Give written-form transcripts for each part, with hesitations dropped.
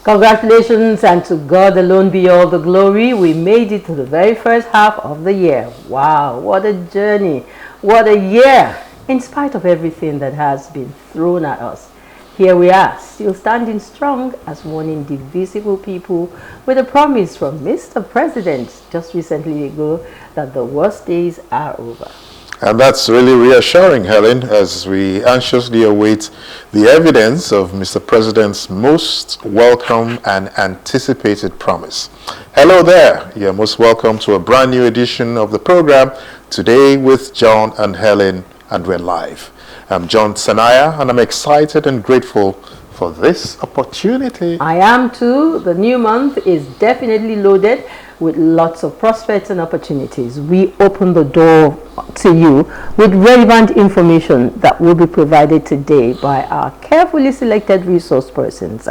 Congratulations, and to God alone be all the glory. We made it to the very first half of the year. Wow, what a journey. What a year. In spite of everything that has been thrown at us, here we are, still standing strong as one indivisible people, with a promise from Mr. President just recently ago that the worst days are over. And that's really reassuring, Helen, as we anxiously await the evidence of Mr. President's most welcome and anticipated promise. Hello there. You're most welcome to a brand new edition of the program, Today with John and Helen, and we're live. I'm John Sanaya, and I'm excited and grateful for this opportunity. I am too. The new month is definitely loaded with lots of prospects and opportunities. We open the door to you with relevant information that will be provided today by our carefully selected resource persons.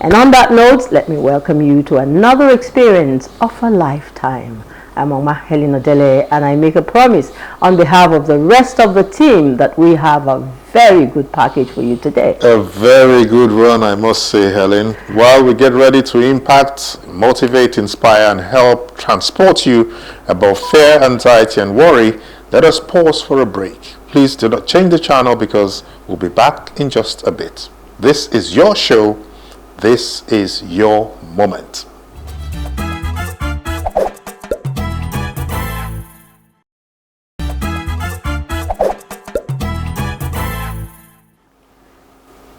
And on that note, let me welcome you to another experience of a lifetime. I'm Mama Helen Odele, and I make a promise on behalf of the rest of the team that we have a very good package for you today. A very good one, I must say, Helen. While we get ready to impact, motivate, inspire, and help transport you above fear, anxiety, and worry, let us pause for a break. Please do not change the channel, because we'll be back in just a bit. This is your show. This is your moment.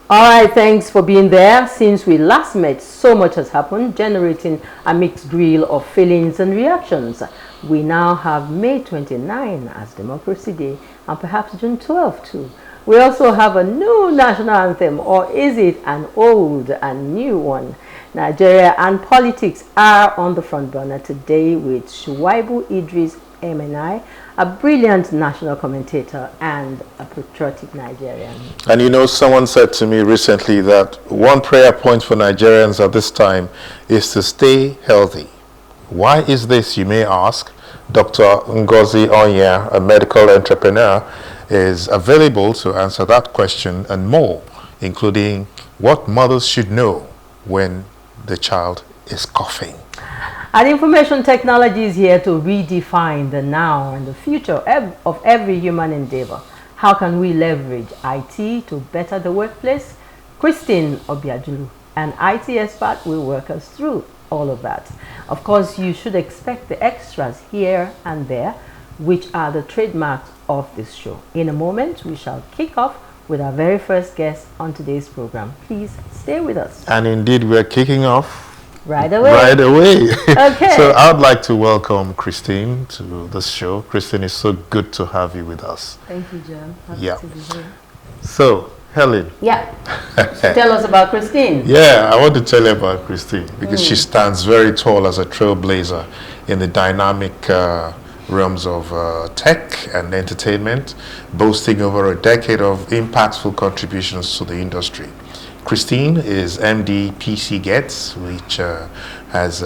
Alright, thanks for being there. Since we last met, so much has happened, generating a mixed grill of feelings and reactions. We now have May 29 as Democracy Day, and perhaps June 12 too. We also have a new national anthem, or is it an old and new one? Nigeria and politics are on the front burner today with Shuaibu Idris MNI, a brilliant national commentator and a patriotic Nigerian. And you know, someone said to me recently that one prayer point for Nigerians at this time is to stay healthy. Why is this, you may ask? Dr. Ngozi Onya, a medical entrepreneur, is available to answer that question and more, including what mothers should know when the child is coughing. And information technology is here to redefine the now and the future of every human endeavor. How can we leverage IT to better the workplace? Christine Obiajulu, an IT expert, will work us through all of that. Of course, you should expect the extras here and there, which are the trademarks of this show. In a moment, we shall kick off with our very first guest on today's program. Please stay with us. And indeed, we're kicking off right away. Right away. Okay. So I'd like to welcome Christine to this show. Christine, it's so good to have you with us. Thank you, John. Happy to be here. So, Helen. Yeah. Tell us about Christine. Yeah, I want to tell you about Christine because she stands very tall as a trailblazer in the dynamic realms of tech and entertainment, boasting over a decade of impactful contributions to the industry. Christine is MD PC Gets, which has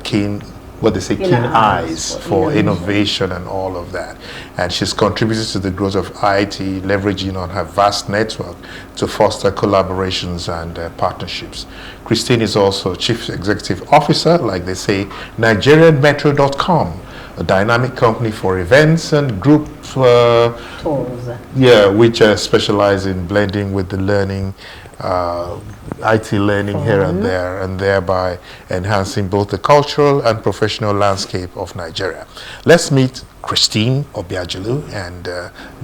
keen eyes for innovation and all of that. And she's contributed to the growth of IT, leveraging on her vast network to foster collaborations and partnerships. Christine is also Chief Executive Officer, like they say, NigerianMetro.com, a dynamic company for events and group tours. Yeah, which specialize in blending with the learning, IT learning here and there, and thereby enhancing both the cultural and professional landscape of Nigeria. Let's meet Christine Obiajulu and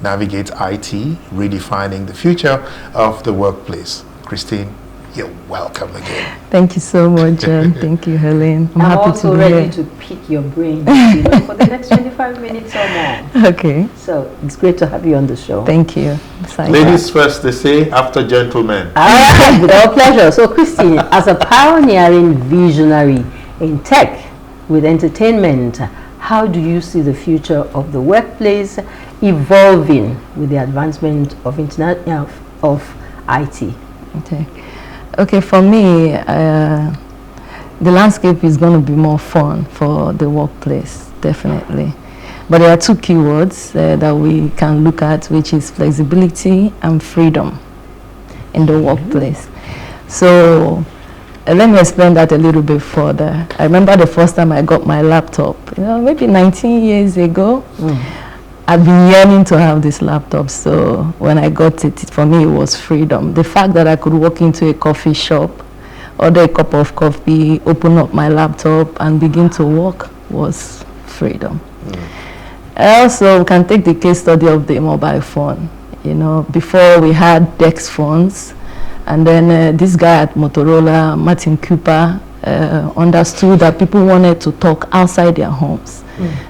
navigate IT, redefining the future of the workplace. Christine, you're welcome again. Thank you so much, John. Thank you, Helen. I'm happy also to be ready to pick your brain for the next 25 minutes or more. Okay. So it's great to have you on the show. Thank you. Ladies first, they say, after gentlemen. With our pleasure. So Christine, as a pioneering visionary in tech with entertainment, how do you see the future of the workplace evolving with the advancement of internet of IT? Okay, for me, the landscape is going to be more fun for the workplace, definitely. But there are two keywords that we can look at, which is flexibility and freedom in the workplace. So Let me explain that a little bit further. I remember the first time I got my laptop, maybe 19 years ago. I've been yearning to have this laptop, so when I got it, for me it was freedom. The fact that I could walk into a coffee shop, order a cup of coffee, open up my laptop and begin to work was freedom. Also, we can take the case study of the mobile phone. Before we had DeX phones, and then this guy at Motorola, Martin Cooper, understood that people wanted to talk outside their homes.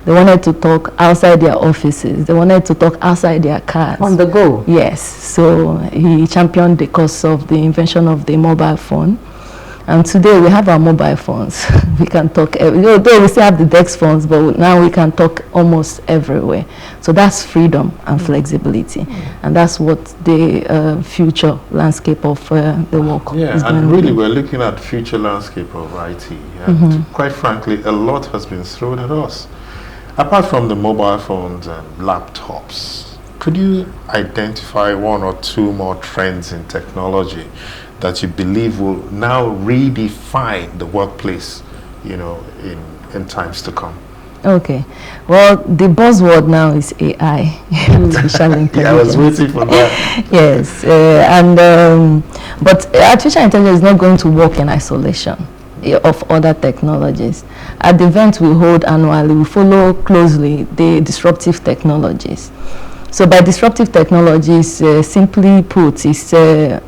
They wanted to talk outside their offices. They wanted to talk outside their cars. On the go. Yes. So he championed the cause of the invention of the mobile phone. And today we have our mobile phones. We can talk, though we still have the DeX phones, but now we can talk almost everywhere. So that's freedom and flexibility. And that's what the future landscape of the work is going and to really be. we're looking at future landscape of IT. And quite frankly, a lot has been thrown at us. Apart from the mobile phones and laptops, could you identify one or two more trends in technology that you believe will now redefine the workplace, in times to come? Okay. Well, the buzzword now is AI, artificial intelligence. I was waiting for that. Yes, but artificial intelligence is not going to work in isolation of other technologies. At the event we hold annually, we follow closely the disruptive technologies. So by disruptive technologies, simply put, is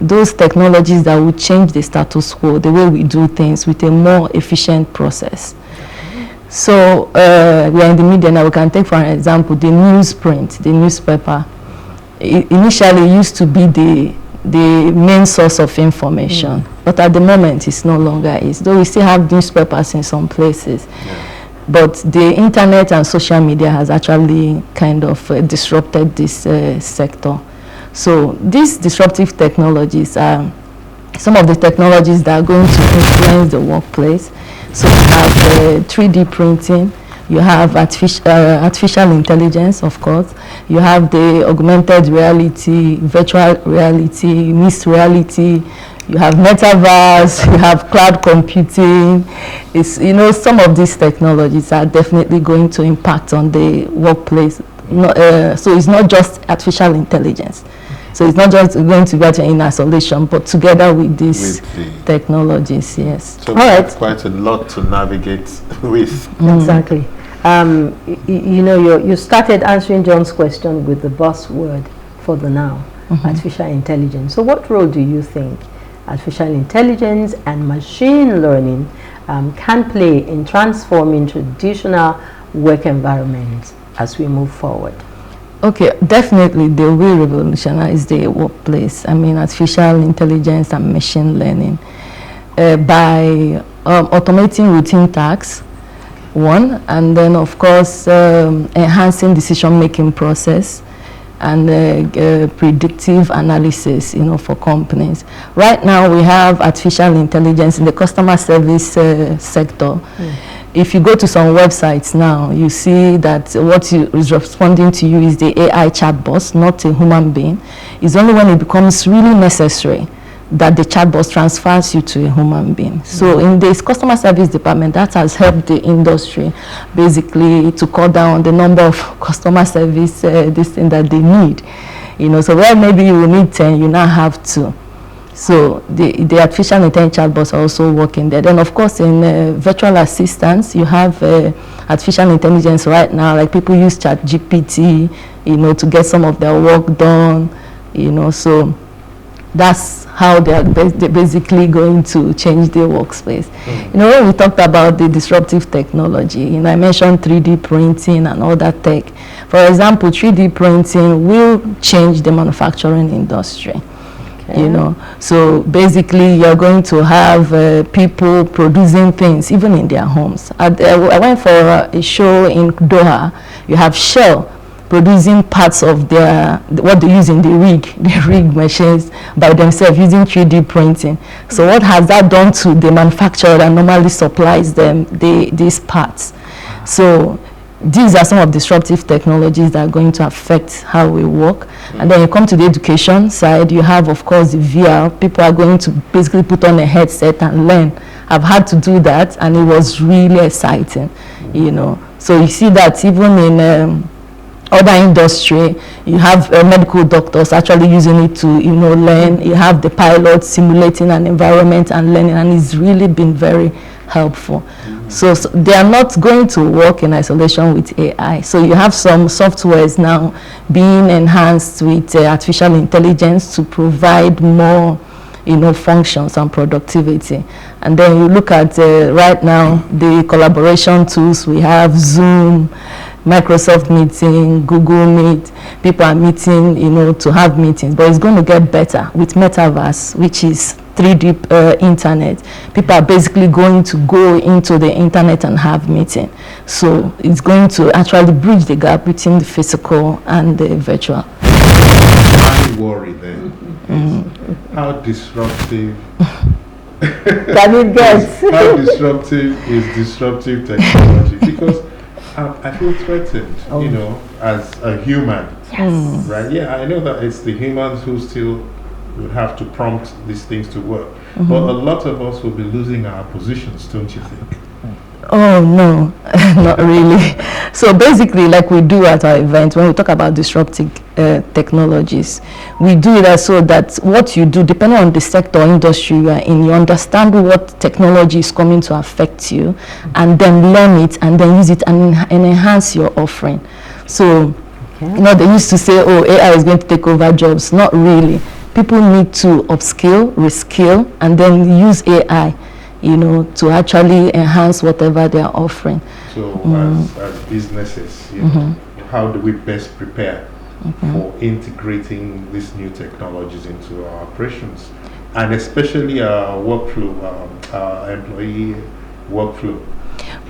those technologies that will change the status quo, the way we do things with a more efficient process. So we are in the media now. We can take, for an example, the newsprint, the newspaper. Initially used to be the main source of information, but at the moment it's no longer is. Though we still have newspapers in some places. But the internet and social media has actually kind of disrupted this sector. So these disruptive technologies are some of the technologies that are going to influence the workplace. So you have 3D printing, you have artificial intelligence, of course, you have the augmented reality, virtual reality, mixed reality, you have metaverse, you have cloud computing. It's, some of these technologies are definitely going to impact on the workplace. So it's not just artificial intelligence. So it's not just going to be in isolation, but together with these technologies, yes. So that's quite a lot to navigate with. Exactly. You started answering John's question with the buzzword for the now, artificial intelligence. So what role do you think artificial intelligence and machine learning can play in transforming traditional work environments as we move forward? Okay, definitely they will revolutionize the workplace. I mean, artificial intelligence and machine learning by automating routine tasks, one, and then of course enhancing decision-making process and predictive analysis, for companies. Right now we have artificial intelligence in the customer service sector. If you go to some websites now, you see that what is responding to you is the AI chatbot, not a human being. It's only when it becomes really necessary that the chatbot transfers you to a human being. So in this customer service department, that has helped the industry basically to cut down the number of customer service this thing that they need. So where maybe you will need 10, you now have 2. So the artificial intelligence chatbots are also working there. Then of course in virtual assistants, you have artificial intelligence right now, like people use ChatGPT, to get some of their work done, so that's how they're basically going to change their workspace. When we talked about the disruptive technology, I mentioned 3D printing and all that tech. For example, 3D printing will change the manufacturing industry. So basically you're going to have people producing things even in their homes. I went for a show in Doha. You have Shell producing parts of what they use in the rig machines by themselves using 3D printing. So what has that done to the manufacturer that normally supplies them these parts? So these are some of the disruptive technologies that are going to affect how we work. And then you come to the education side, you have, of course, the VR. People are going to basically put on a headset and learn I've had to do that, and it was really exciting, you know. So you see that even in other industry, you have medical doctors actually using it to, you know, learn. You have the pilots simulating an environment and learning, and it's really been very helpful. So they are not going to work in isolation with AI. So you have some softwares now being enhanced with artificial intelligence to provide more, you know, functions and productivity. And then you look at right now the collaboration tools. We have Zoom, Microsoft Meeting, Google Meet. People are meeting, you know, to have meetings, but it's going to get better with Metaverse, which is 3D internet. People are basically going to go into the internet and have meeting. So it's going to actually bridge the gap between the physical and the virtual. My worry then is how disruptive Can it get? how disruptive is disruptive technology? Because I feel threatened, you know, as a human. Yes. Right? Yeah, I know that it's the humans who still would have to prompt these things to work. But a lot of us will be losing our positions, don't you think? Oh no, not really. So basically, like we do at our event, when we talk about disruptive technologies, we do that so that what you do, depending on the sector or industry you are in, you understand what technology is coming to affect you, and then learn it, and then use it and enhance your offering. So, you know, they used to say, oh, AI is going to take over jobs. Not really. People need to upskill, reskill, and then use AI, you know, to actually enhance whatever they are offering. So as businesses, you know, how do we best prepare for integrating these new technologies into our operations, and especially our workflow, our employee workflow?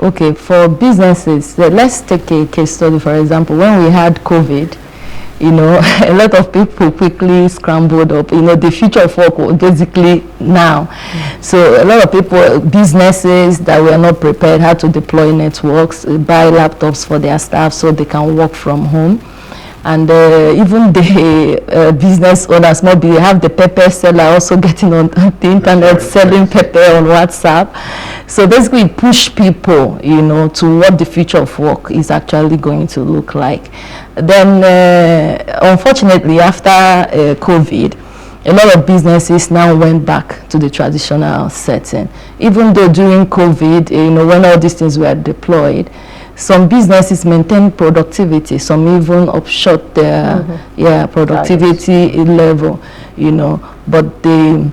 Okay, for businesses, let's take a case study, for example. When we had COVID, you know, a lot of people quickly scrambled up. You know, the future of work was basically now. So a lot of people, businesses that were not prepared, had to deploy networks, buy laptops for their staff so they can work from home. And even the business owners, maybe have the pepper seller also getting on the internet, selling pepper on WhatsApp. So basically push people, you know, to what the future of work is actually going to look like. Then, unfortunately, after COVID, a lot of businesses now went back to the traditional setting. Even though during COVID, you know, when all these things were deployed, some businesses maintain productivity, some even upshot their productivity level, you know, but they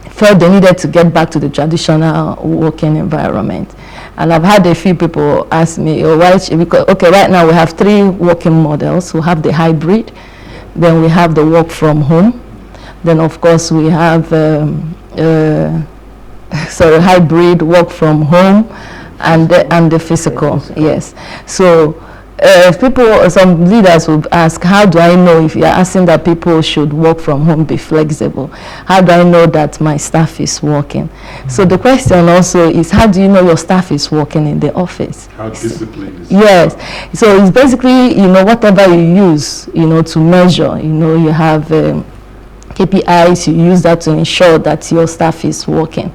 felt they needed to get back to the traditional working environment. And I've had a few people ask me, oh, why? Because, okay, right now we have 3 working models. We have the hybrid, then we have the work from home, then of course we have hybrid, work from home, and the physical, yes. So people, some leaders will ask, how do I know, if you're asking that people should work from home, be flexible, how do I know that my staff is working? So the question also is, how do you know your staff is working in the office? How disciplined is Yes. So it's basically, you know, whatever you use, you know, to measure, you know, you have KPIs, you use that to ensure that your staff is working.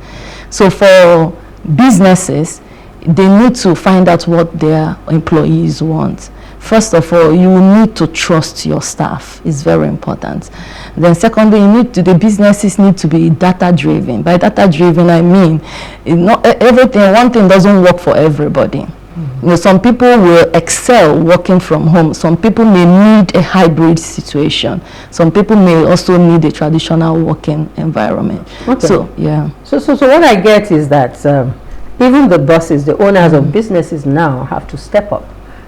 So for businesses, they need to find out what their employees want. First of all, you need to trust your staff. It's very important. Then secondly, the businesses need to be data driven. By data driven, I mean, not everything, one thing doesn't work for everybody. You know, some people will excel working from home. Some people may need a hybrid situation. Some people may also need a traditional working environment. Okay. So, yeah. So what I get is that even the bosses, the owners of businesses now have to step up,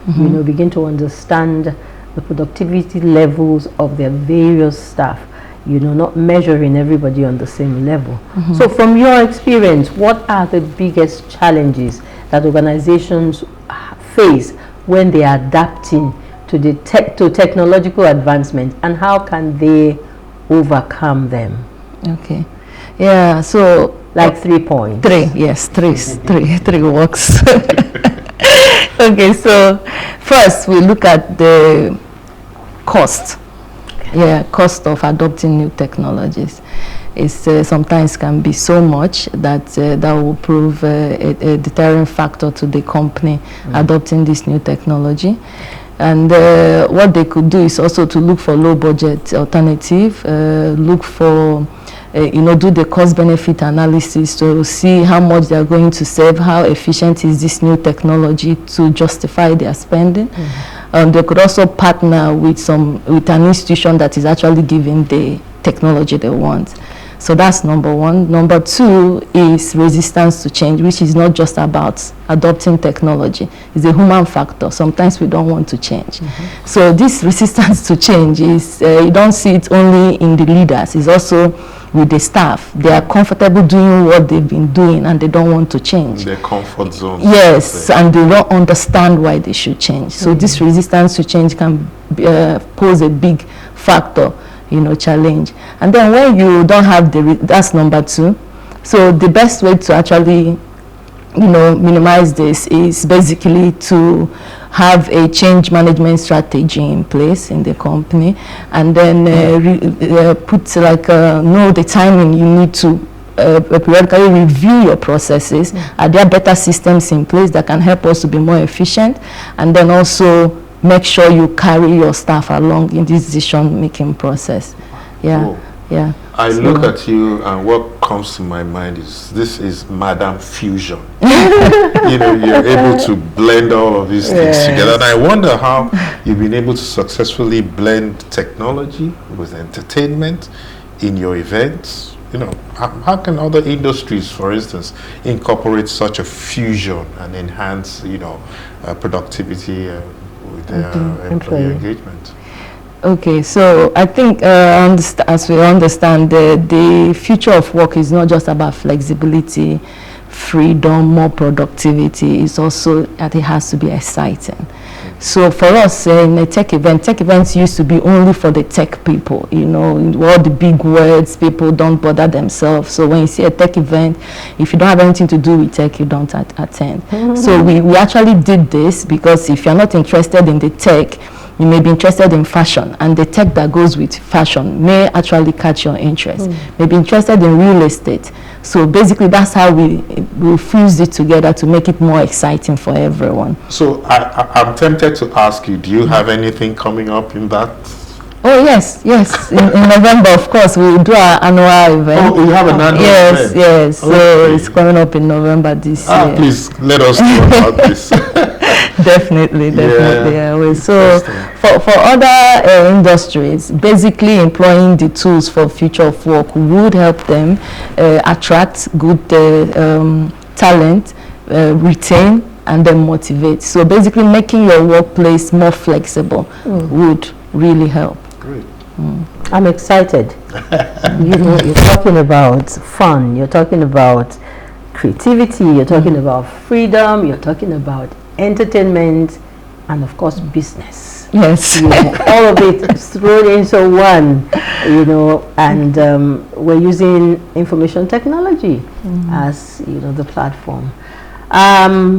you know, begin to understand the productivity levels of their various staff, you know, not measuring everybody on the same level. So from your experience, what are the biggest challenges that organizations face when they are adapting to the technological advancement, and how can they overcome them? Okay. Yeah, so like 3 points. 3, yes, 3 works. Okay, so first we look at the cost. Yeah, cost of adopting new technologies. sometimes can be so much that that will prove a deterrent factor to the company adopting this new technology. And what they could do is also to look for low budget alternative, look for do the cost benefit analysis to see how much they are going to save, how efficient is this new technology to justify their spending. They could also partner with an institution that is actually giving the technology they want. So that's number one. Number two is resistance to change, which is not just about adopting technology. It's a human factor. Sometimes we don't want to change. So this resistance to change is, you don't see it only in the leaders, it's also with the staff. They are comfortable doing what they've been doing and they don't want to change. Their comfort zone. Yes, and they don't understand why they should change. So this resistance to change can pose a big factor, challenge. And then when you don't have that's number two. So the best way to actually, minimize this is basically to have a change management strategy in place in the company, and then put know the timing you need to periodically review your processes. Are there better systems in place that can help us to be more efficient? And then also make sure you carry your staff along in this decision-making process. Yeah, cool. Yeah. I look at you, and what comes to my mind is this is Madam Fusion. You're able to blend all of these things together. And I wonder how you've been able to successfully blend technology with entertainment in your events. How can other industries, for instance, incorporate such a fusion and enhance, productivity with their employee engagement? Okay, so I think as we understand, the future of work is not just about flexibility, freedom, more productivity. It's also that it has to be exciting. So for us in a tech events used to be only for the tech people, all the big words, people don't bother themselves. So when you see a tech event, if you don't have anything to do with tech, you don't attend. So we actually did this because if you're not interested in the tech, you may be interested in fashion, and the tech that goes with fashion may actually catch your interest. Maybe interested in real estate. So basically that's how we fused it together to make it more exciting for everyone. So I'm tempted to ask you, do you have anything coming up in that? Oh yes. In November, of course, we will do our annual event. Oh, you have an annual event? Yes. Okay. So it's coming up in November this year. Please let us know about this. Definitely. Yeah. So for other industries, basically employing the tools for future of work would help them attract good talent, retain, and then motivate. So basically making your workplace more flexible would really help. Great. I'm excited. You're talking about fun, you're talking about creativity, you're talking about freedom, you're talking about entertainment, and of course business. Yes. All of it thrown into one, and we're using information technology as the platform.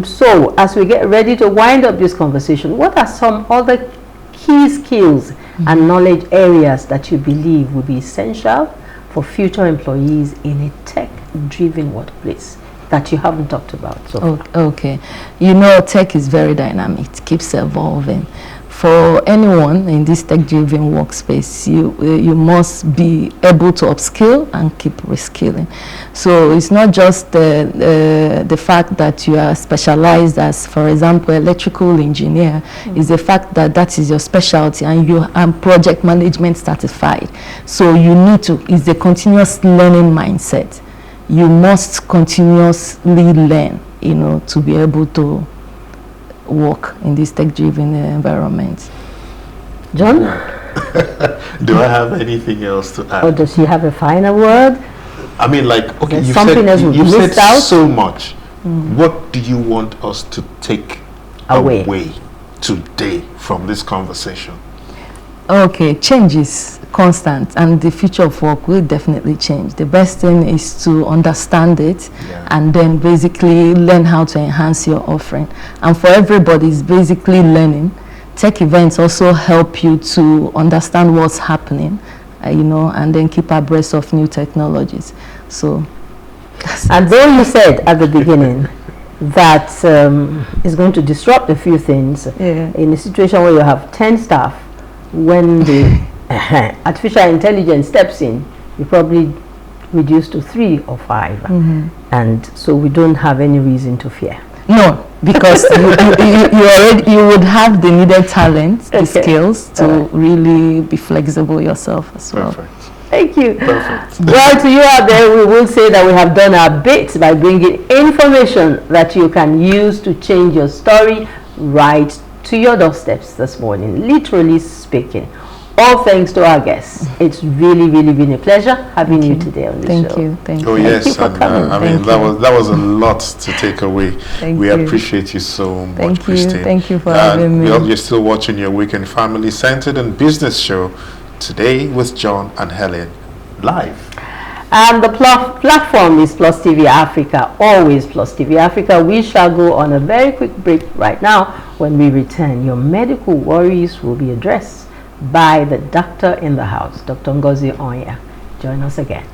So as we get ready to wind up this conversation, what are some other key skills and knowledge areas that you believe will be essential for future employees in a tech-driven workplace that you haven't talked about so far? Okay. Tech is very dynamic. It keeps evolving. For anyone in this tech-driven workspace, you must be able to upskill and keep reskilling. So it's not just the fact that you are specialized as, for example, electrical engineer. It's the fact that that is your specialty and you are project management certified. So you need to, it's the continuous learning mindset. You must continuously learn, to be able to work in this tech-driven environment. John? Do I have anything else to add? Or does she have a final word? I mean, okay, you said so much. What do you want us to take away today from this conversation? Okay, change is constant and the future of work will definitely change. The best thing is to understand it and then basically learn how to enhance your offering. And for everybody, it's basically learning. Tech events also help you to understand what's happening you know, and then keep abreast of new technologies. So, and though you said at the beginning that it's going to disrupt a few things, in a situation where you have 10 staff, when the artificial intelligence steps in, you probably reduce to 3 or 5, and so we don't have any reason to fear. No, because you would have the needed talent, the skills to really be flexible yourself as well. Perfect. Thank you. Perfect. Well, to you out there, we will say that we have done our bit by bringing information that you can use to change your story right to your doorsteps this morning, literally speaking. All thanks to our guests. It's really, really been a pleasure having you today on the show. Thank you. Oh yes, you for coming. I mean that was a lot to take away. We appreciate you so much, Christine. Thank you for having me. You're still watching your weekend family-centered and business show today with John and Helen live. And the platform is Plus TV Africa, always Plus TV Africa. We shall go on a very quick break right now. When we return, your medical worries will be addressed by the doctor in the house, Dr. Ngozi Onya. Join us again.